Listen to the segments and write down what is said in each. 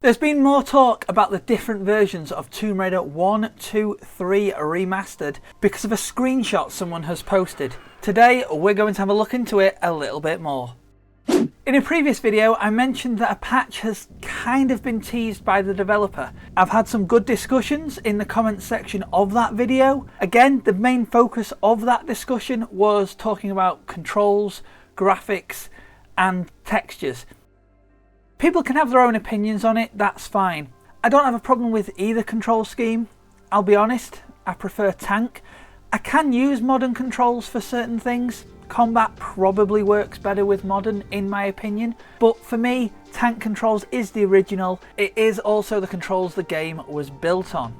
There's been more talk about the different versions of Tomb Raider 1, 2, 3 Remastered because of a screenshot someone has posted. Today we're going to have a look into it a little bit more. In a previous video I mentioned that a patch has kind of been teased by the developer. I've had some good discussions in the comments section of that video. Again, the main focus of that discussion was talking about controls, graphics and textures. People can have their own opinions on it, that's fine. I don't have a problem with either control scheme. I'll be honest, I prefer tank. I can use modern controls for certain things. Combat probably works better with modern in my opinion, but for me, tank controls is the original. It is also the controls the game was built on.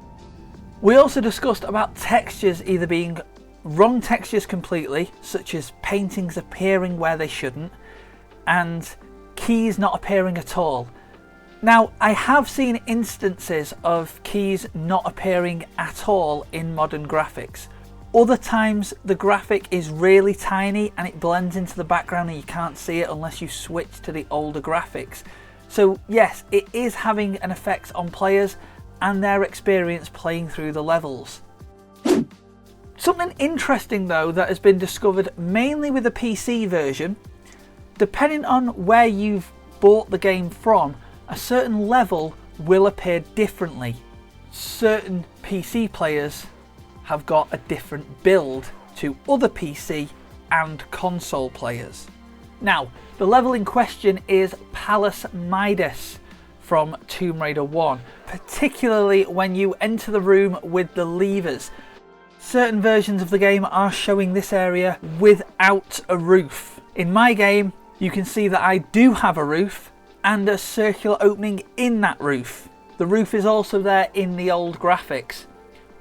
We also discussed about textures either being wrong textures completely, such as paintings appearing where they shouldn't, and keys not appearing at all. Now, I have seen instances of keys not appearing at all in modern graphics. Other times the graphic is really tiny and it blends into the background and you can't see it unless you switch to the older graphics. So yes, it is having an effect on players and their experience playing through the levels. Something interesting though that has been discovered mainly with the PC version, depending on where you've bought the game from, a certain level will appear differently. Certain PC players have got a different build to other PC and console players. Now, the level in question is Palace Midas from Tomb Raider 1, particularly when you enter the room with the levers. Certain versions of the game are showing this area without a roof. In my game, you can see that I do have a roof and a circular opening in that roof. The roof is also there in the old graphics,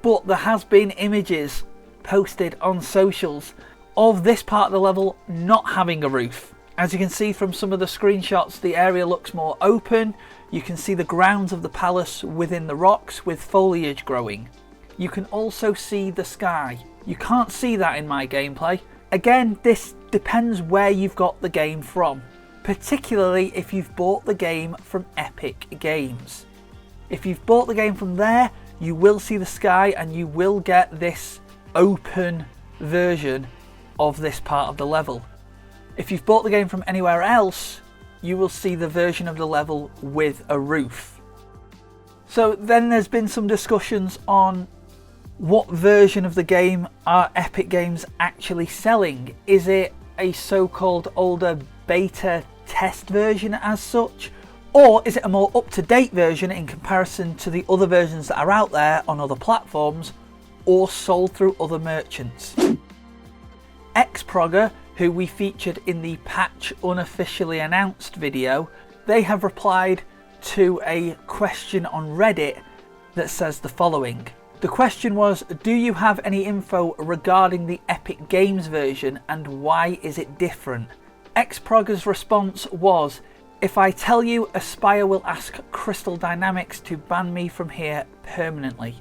but there has been images posted on socials of this part of the level not having a roof. As you can see from some of the screenshots, the area looks more open. You can see the grounds of the palace within the rocks with foliage growing. You can also see the sky. You can't see that in my gameplay. Again, this depends where you've got the game from, particularly if you've bought the game from Epic Games. If you've bought the game from there, you will see the sky and you will get this open version of this part of the level. If you've bought the game from anywhere else, you will see the version of the level with a roof. So then there's been some discussions on what version of the game are Epic Games actually selling. Is it a so-called older beta test version as such? Or is it a more up-to-date version in comparison to the other versions that are out there on other platforms or sold through other merchants? Xprogger, who we featured in the patch unofficially announced video, they have replied to a question on Reddit that says the following. The question was, do you have any info regarding the Epic Games version and why is it different? Xprogger's response was, if I tell you, Aspyr will ask Crystal Dynamics to ban me from here permanently.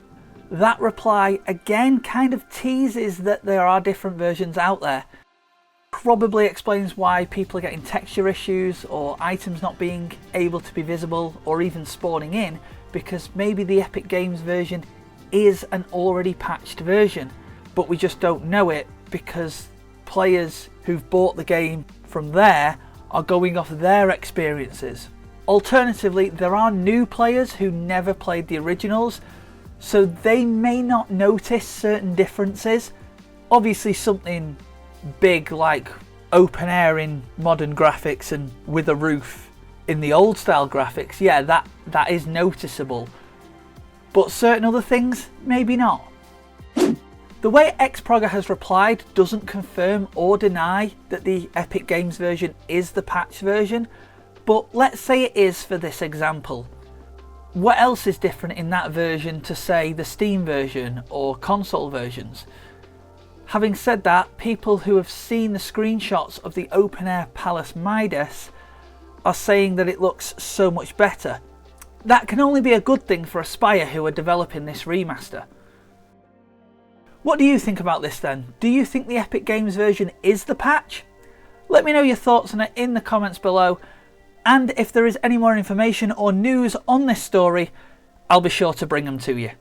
That reply again kind of teases that there are different versions out there. Probably explains why people are getting texture issues or items not being able to be visible or even spawning in, because maybe the Epic Games version is an already patched version, but we just don't know it because players who've bought the game from there are going off their experiences. Alternatively, there are new players who never played the originals, so they may not notice certain differences. Obviously something big like open air in modern graphics and with a roof in the old style graphics, yeah, that is noticeable. But certain other things, maybe not. The way Xprogger has replied doesn't confirm or deny that the Epic Games version is the patched version, but let's say it is for this example. What else is different in that version to say the Steam version or console versions? Having said that, people who have seen the screenshots of the open air Palace Midas are saying that it looks so much better. That can only be a good thing for Aspyr, who are developing this remaster. What do you think about this then? Do you think the Epic Games version is the patch? Let me know your thoughts on it in the comments below. And if there is any more information or news on this story, I'll be sure to bring them to you.